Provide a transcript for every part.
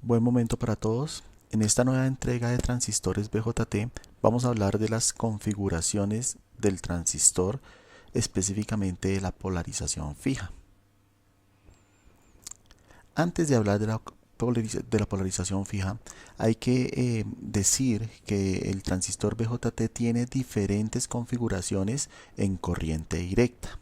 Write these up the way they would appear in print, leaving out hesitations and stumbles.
Buen momento para todos. En esta nueva entrega de transistores BJT vamos a hablar de las configuraciones del transistor, específicamente de la polarización fija. Antes de hablar de la polarización fija, hay que decir que el transistor BJT tiene diferentes configuraciones en corriente directa.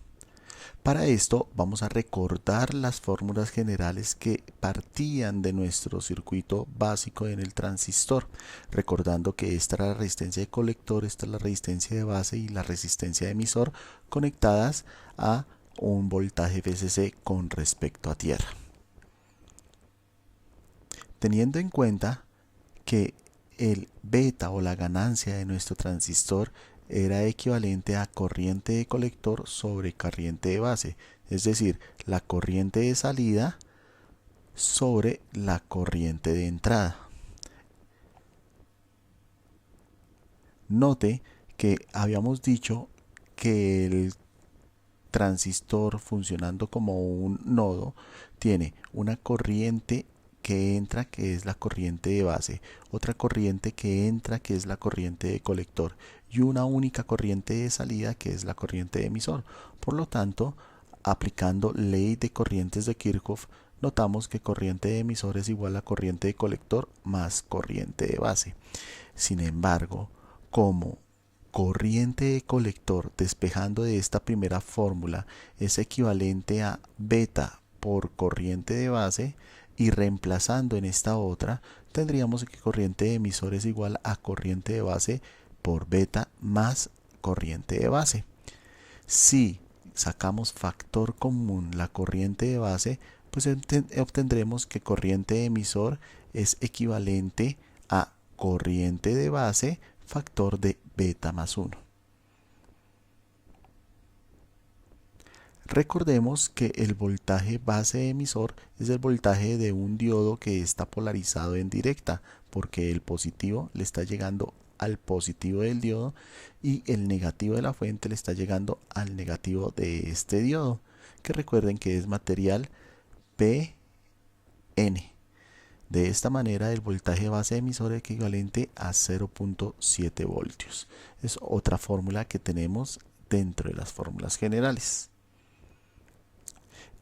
Para esto vamos a recordar las fórmulas generales que partían de nuestro circuito básico en el transistor, recordando que esta era la resistencia de colector, esta es la resistencia de base y la resistencia de emisor conectadas a un voltaje VCC con respecto a tierra. Teniendo en cuenta que el beta o la ganancia de nuestro transistor era equivalente a corriente de colector sobre corriente de base, es decir, la corriente de salida sobre la corriente de entrada. Note que habíamos dicho que el transistor funcionando como un nodo tiene una corriente que entra, que es la corriente de base, otra corriente que entra, que es la corriente de colector, y una única corriente de salida, que es la corriente de emisor. Por lo tanto, aplicando ley de corrientes de Kirchhoff, notamos que corriente de emisor es igual a corriente de colector más corriente de base. Sin embargo, como corriente de colector, despejando de esta primera fórmula, es equivalente a beta por corriente de base, y reemplazando en esta otra, tendríamos que corriente de emisor es igual a corriente de base por beta más corriente de base. Si sacamos factor común la corriente de base, pues obtendremos que corriente de emisor es equivalente a corriente de base factor de beta más 1. Recordemos que el voltaje base emisor es el voltaje de un diodo que está polarizado en directa, porque el positivo le está llegando al positivo del diodo y el negativo de la fuente le está llegando al negativo de este diodo, que recuerden que es material PN. De esta manera el voltaje base emisor es equivalente a 0.7 voltios. Es otra fórmula que tenemos dentro de las fórmulas generales.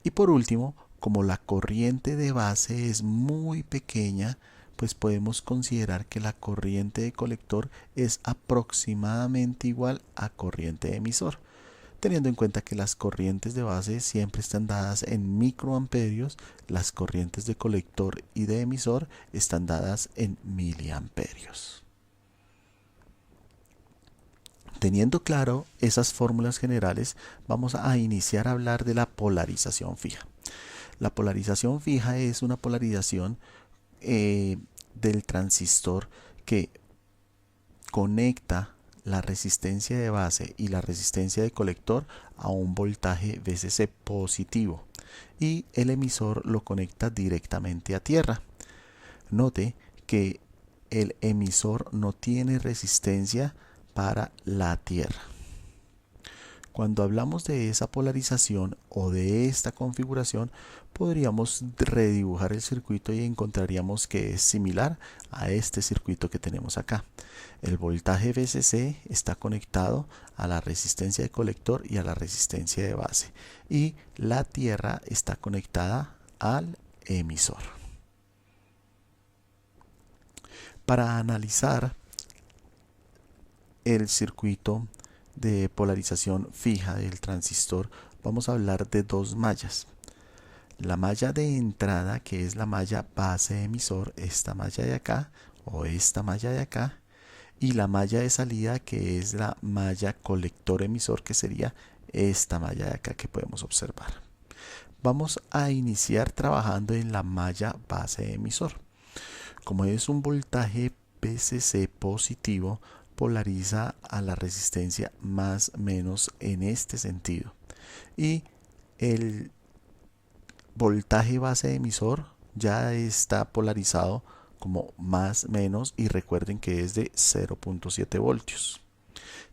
Y por último, como la corriente de base es muy pequeña, pues podemos considerar que la corriente de colector es aproximadamente igual a corriente de emisor, teniendo en cuenta que las corrientes de base siempre están dadas en microamperios, las corrientes de colector y de emisor están dadas en miliamperios. Teniendo claro esas fórmulas generales, vamos a iniciar a hablar de la polarización fija. La polarización fija es una polarización del transistor que conecta la resistencia de base y la resistencia de colector a un voltaje VCC positivo y el emisor lo conecta directamente a tierra. Note que el emisor no tiene resistencia para la tierra. Cuando hablamos de esa polarización o de esta configuración, podríamos redibujar el circuito y encontraríamos que es similar a este circuito que tenemos acá. El voltaje VCC está conectado a la resistencia de colector y a la resistencia de base, y la tierra está conectada al emisor. Para analizar el circuito de polarización fija del transistor, vamos a hablar de dos mallas. La malla de entrada, que es la malla base emisor, esta malla de acá o esta malla de acá, y la malla de salida, que es la malla colector emisor, que sería esta malla de acá que podemos observar. Vamos a iniciar trabajando en la malla base emisor. Como es un voltaje VCC positivo, polariza a la resistencia más menos en este sentido, y el voltaje base emisor ya está polarizado como más menos, y recuerden que es de 0.7 voltios.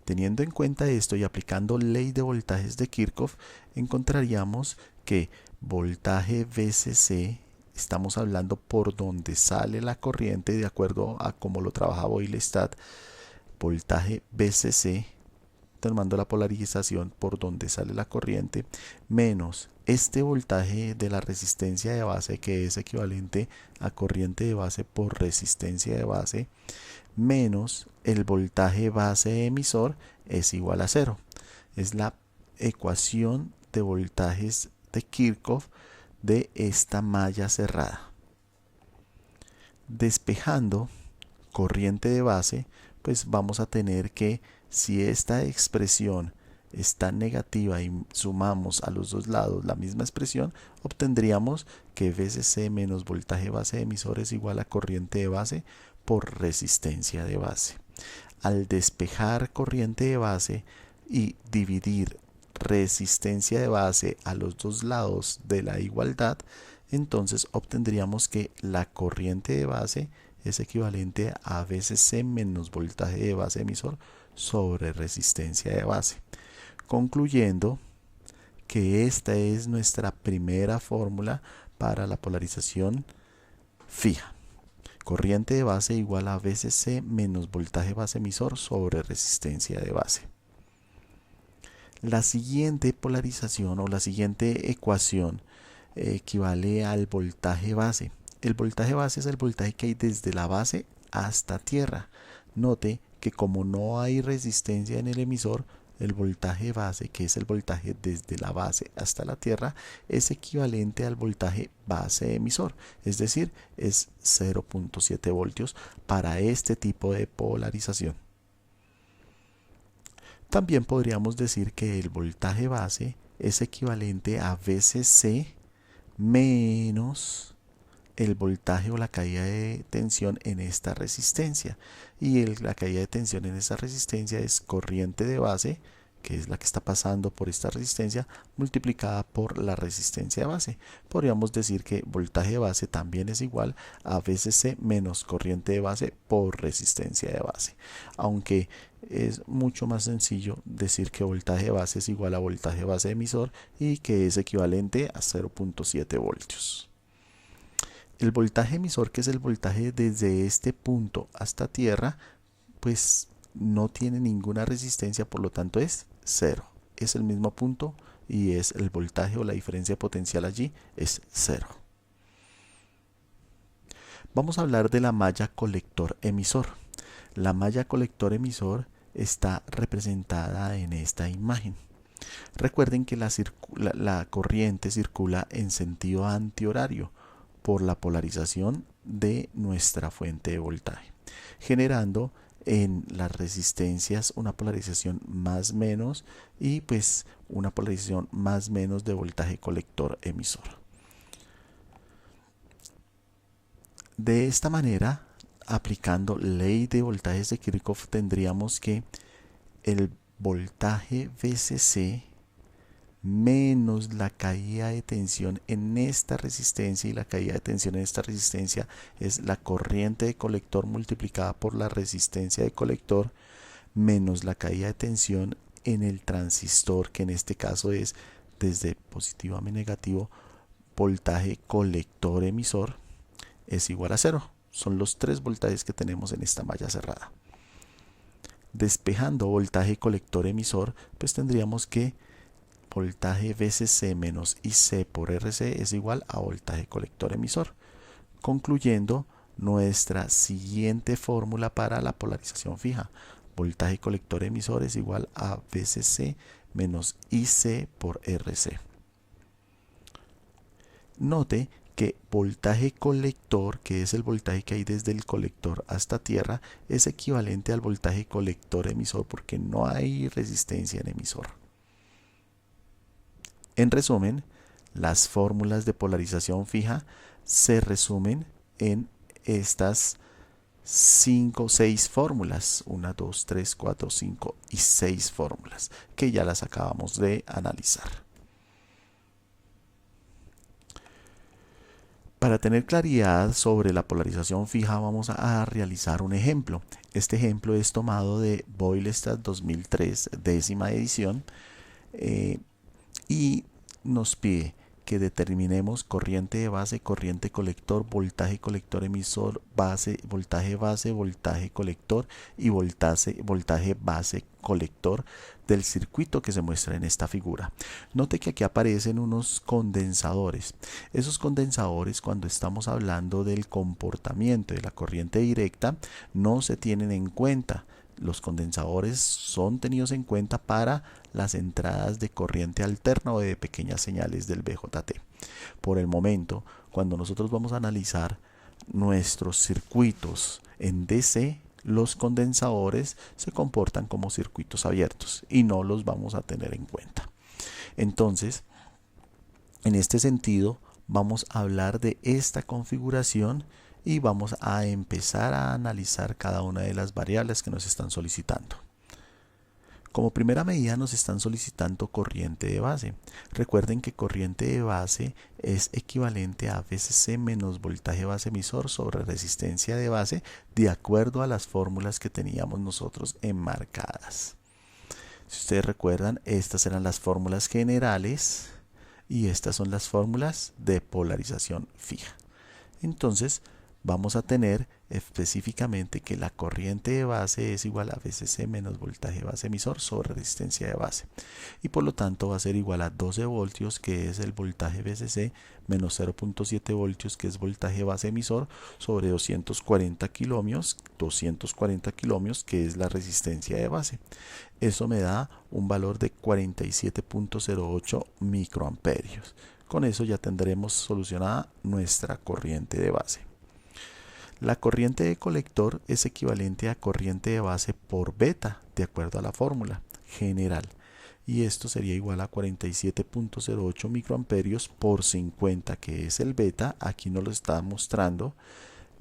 Teniendo en cuenta esto y aplicando ley de voltajes de Kirchhoff, encontraríamos que voltaje VCC estamos hablando por donde sale la corriente de acuerdo a cómo lo trabaja Boyle-Stat, voltaje VCC, tomando la polarización por donde sale la corriente, menos este voltaje de la resistencia de base, que es equivalente a corriente de base por resistencia de base, menos el voltaje base emisor, es igual a cero. Es la ecuación de voltajes de Kirchhoff de esta malla cerrada. Despejando corriente de base, pues vamos a tener que, si esta expresión está negativa y sumamos a los dos lados la misma expresión, obtendríamos que VCC menos voltaje base emisor es igual a corriente de base por resistencia de base. Al despejar corriente de base y dividir resistencia de base a los dos lados de la igualdad, entonces obtendríamos que la corriente de base es equivalente a VCC menos voltaje de base emisor sobre resistencia de base. Concluyendo que esta es nuestra primera fórmula para la polarización fija. Corriente de base igual a VCC menos voltaje base emisor sobre resistencia de base. La siguiente polarización o la siguiente ecuación equivale al voltaje base. El voltaje base es el voltaje que hay desde la base hasta tierra. Note que como no hay resistencia en el emisor, el voltaje base, que es el voltaje desde la base hasta la tierra, es equivalente al voltaje base emisor, es decir, es 0.7 voltios para este tipo de polarización. También podríamos decir que el voltaje base es equivalente a VCC menos el voltaje o la caída de tensión en esta resistencia, y la caída de tensión en esta resistencia es corriente de base, que es la que está pasando por esta resistencia, multiplicada por la resistencia de base. Podríamos decir que voltaje de base también es igual a VCC menos corriente de base por resistencia de base, aunque es mucho más sencillo decir que voltaje de base es igual a voltaje base emisor y que es equivalente a 0.7 voltios. El voltaje emisor, que es el voltaje desde este punto hasta tierra, pues no tiene ninguna resistencia, por lo tanto es cero. Es el mismo punto y es el voltaje o la diferencia potencial allí es cero. Vamos a hablar de la malla colector emisor. La malla colector emisor está representada en esta imagen. Recuerden que la corriente circula en sentido antihorario por la polarización de nuestra fuente de voltaje, generando en las resistencias una polarización más menos y pues una polarización más menos de voltaje colector emisor. De esta manera, aplicando ley de voltajes de Kirchhoff, tendríamos que el voltaje VCC menos la caída de tensión en esta resistencia, y la caída de tensión en esta resistencia es la corriente de colector multiplicada por la resistencia de colector, menos la caída de tensión en el transistor, que en este caso es desde positivo a negativo, voltaje colector emisor, es igual a cero. Son los tres voltajes que tenemos en esta malla cerrada. Despejando voltaje colector emisor, pues tendríamos que voltaje VCC menos IC por RC es igual a voltaje colector emisor. Concluyendo, nuestra siguiente fórmula para la polarización fija: voltaje colector emisor es igual a VCC menos IC por RC. Note que voltaje colector, que es el voltaje que hay desde el colector hasta tierra, es equivalente al voltaje colector emisor porque no hay resistencia en emisor. En resumen, las fórmulas de polarización fija se resumen en estas 6 fórmulas, 1, 2, 3, 4, 5 y 6 fórmulas, que ya las acabamos de analizar. Para tener claridad sobre la polarización fija, vamos a realizar un ejemplo. Este ejemplo es tomado de Boyle-Stat 2003, 10ª edición, y nos pide que determinemos corriente de base, corriente colector, voltaje colector emisor, voltaje colector y voltaje base colector del circuito que se muestra en esta figura. Note que aquí aparecen unos condensadores. Esos condensadores, cuando estamos hablando del comportamiento de la corriente directa, no se tienen en cuenta. Los condensadores son tenidos en cuenta para las entradas de corriente alterna o de pequeñas señales del BJT. Por el momento, cuando nosotros vamos a analizar nuestros circuitos en DC, los condensadores se comportan como circuitos abiertos y no los vamos a tener en cuenta. Entonces, en este sentido, vamos a hablar de esta configuración y vamos a empezar a analizar cada una de las variables que nos están solicitando. Como primera medida nos están solicitando corriente de base. Recuerden que corriente de base es equivalente a VCC menos voltaje base emisor sobre resistencia de base, de acuerdo a las fórmulas que teníamos nosotros enmarcadas. Si ustedes recuerdan, estas eran las fórmulas generales y estas son las fórmulas de polarización fija. Entonces, vamos a tener específicamente que la corriente de base es igual a VCC menos voltaje base emisor sobre resistencia de base. Y por lo tanto va a ser igual a 12 voltios, que es el voltaje VCC, menos 0.7 voltios, que es voltaje base emisor, sobre 240 kiloohmios, que es la resistencia de base. Eso me da un valor de 47.08 microamperios. Con eso ya tendremos solucionada nuestra corriente de base. La corriente de colector es equivalente a corriente de base por beta, de acuerdo a la fórmula general. Y esto sería igual a 47.08 microamperios por 50, que es el beta. Aquí nos lo está mostrando.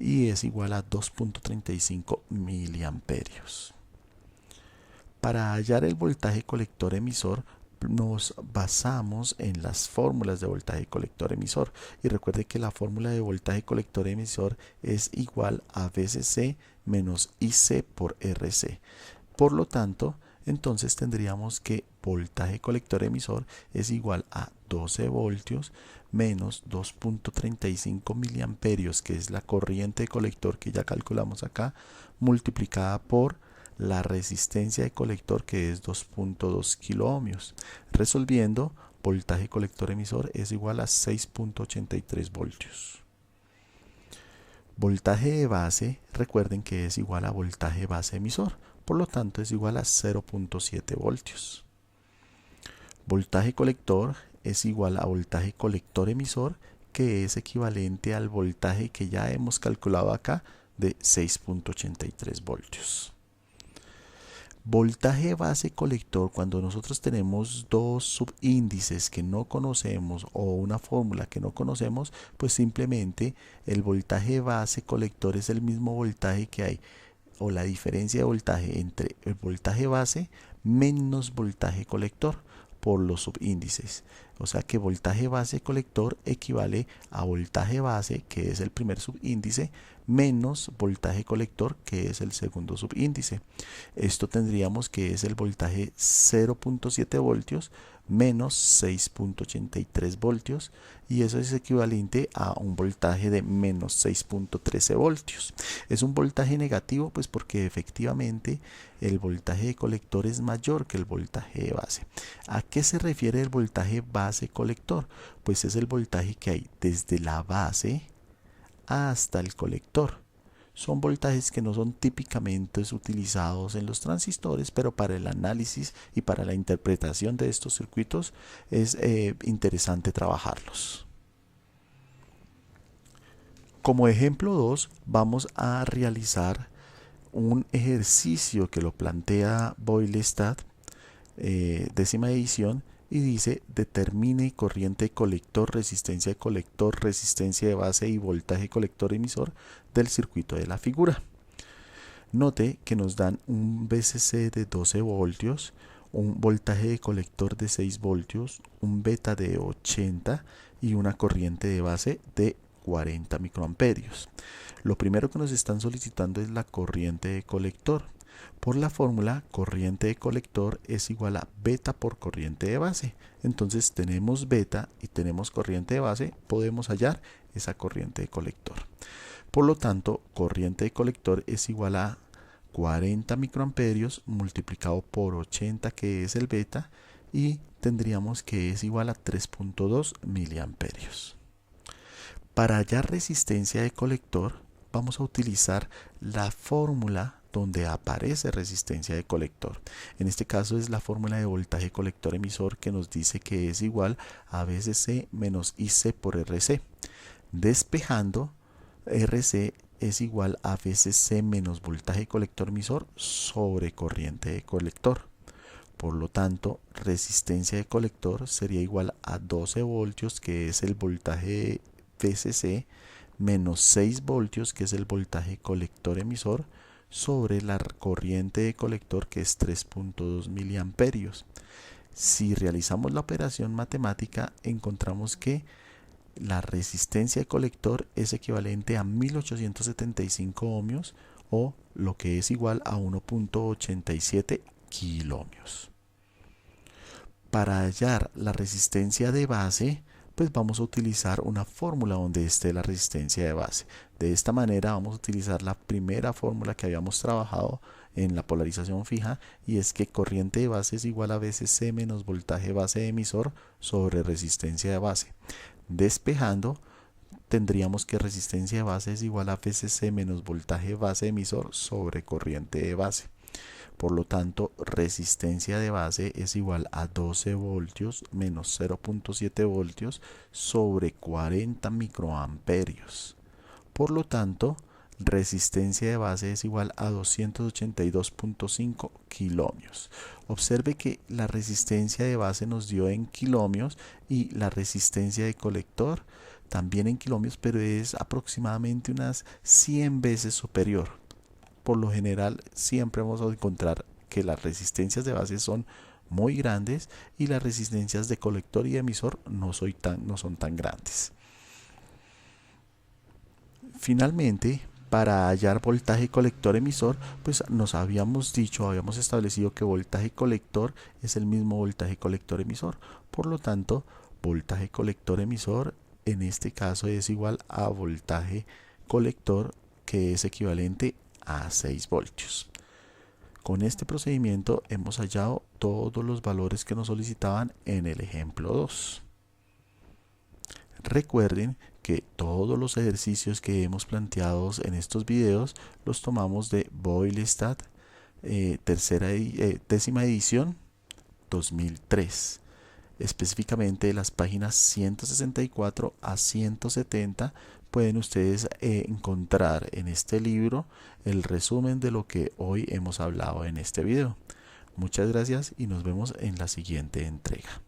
Y es igual a 2.35 miliamperios. Para hallar el voltaje colector emisor, nos basamos en las fórmulas de voltaje colector emisor, y recuerde que la fórmula de voltaje colector emisor es igual a VCC menos IC por RC. Por lo tanto, entonces tendríamos que voltaje colector emisor es igual a 12 voltios menos 2.35 miliamperios, que es la corriente de colector que ya calculamos acá, multiplicada por la resistencia de colector, que es 2.2 kiloohmios. Resolviendo, voltaje colector emisor es igual a 6.83 voltios. Voltaje de base, recuerden que es igual a voltaje base emisor, por lo tanto es igual a 0.7 voltios. Voltaje colector es igual a voltaje colector emisor, que es equivalente al voltaje que ya hemos calculado acá de 6.83 voltios. Voltaje base colector, cuando nosotros tenemos dos subíndices que no conocemos o una fórmula que no conocemos, pues simplemente el voltaje base colector es el mismo voltaje que hay, o la diferencia de voltaje entre el voltaje base menos voltaje colector por los subíndices. O sea que voltaje base colector equivale a voltaje base, que es el primer subíndice, menos voltaje colector, que es el segundo subíndice. Esto tendríamos que es el voltaje 0.7 voltios menos 6.83 voltios, y eso es equivalente a un voltaje de menos 6.13 voltios. Es un voltaje negativo, pues porque efectivamente el voltaje de colector es mayor que el voltaje de base. ¿A qué se refiere el voltaje base colector? Pues es el voltaje que hay desde la base hasta el colector. Son voltajes que no son típicamente utilizados en los transistores, pero para el análisis y para la interpretación de estos circuitos es interesante trabajarlos. Como ejemplo 2, vamos a realizar un ejercicio que lo plantea Boyle-Stat, décima edición, y dice: determine corriente colector, resistencia de colector, resistencia de base y voltaje colector emisor del circuito de la figura. Note que nos dan un VCC de 12 voltios, un voltaje de colector de 6 voltios, un beta de 80 y una corriente de base de 40 microamperios. Lo primero que nos están solicitando es la corriente de colector. Por la fórmula, corriente de colector es igual a beta por corriente de base. Entonces tenemos beta y tenemos corriente de base, podemos hallar esa corriente de colector. Por lo tanto, corriente de colector es igual a 40 microamperios multiplicado por 80, que es el beta, y tendríamos que es igual a 3.2 miliamperios. Para hallar resistencia de colector, vamos a utilizar la fórmula donde aparece resistencia de colector. En este caso es la fórmula de voltaje colector emisor, que nos dice que es igual a VCC menos IC por RC. Despejando, RC es igual a VCC menos voltaje colector emisor sobre corriente de colector. Por lo tanto, resistencia de colector sería igual a 12 voltios, que es el voltaje VCC, menos 6 voltios, que es el voltaje colector emisor, sobre la corriente de colector, que es 3.2 miliamperios. Si realizamos la operación matemática, encontramos que la resistencia de colector es equivalente a 1875 ohmios, o lo que es igual a 1.87 kiloohmios. Para hallar la resistencia de base, pues vamos a utilizar una fórmula donde esté la resistencia de base. De esta manera vamos a utilizar la primera fórmula que habíamos trabajado en la polarización fija, y es que corriente de base es igual a VCC menos voltaje base de emisor sobre resistencia de base. Despejando, tendríamos que resistencia de base es igual a VCC menos voltaje base de emisor sobre corriente de base. Por lo tanto, resistencia de base es igual a 12 voltios menos 0.7 voltios sobre 40 microamperios. Por lo tanto, resistencia de base es igual a 282.5 kiloohmios. Observe que la resistencia de base nos dio en kiloohmios y la resistencia de colector también en kiloohmios, pero es aproximadamente unas 100 veces superior. Por lo general, siempre vamos a encontrar que las resistencias de base son muy grandes y las resistencias de colector y emisor no son tan grandes. Finalmente, para hallar voltaje colector emisor, pues habíamos establecido que voltaje colector es el mismo voltaje colector emisor. Por lo tanto, voltaje colector emisor en este caso es igual a voltaje colector, que es equivalente a 6 voltios. Con este procedimiento hemos hallado todos los valores que nos solicitaban en el ejemplo 2. Recuerden que todos los ejercicios que hemos planteado en estos videos los tomamos de Boyle-Stat, décima edición 2003. Específicamente de las páginas 164 a 170 pueden ustedes encontrar en este libro el resumen de lo que hoy hemos hablado en este video. Muchas gracias y nos vemos en la siguiente entrega.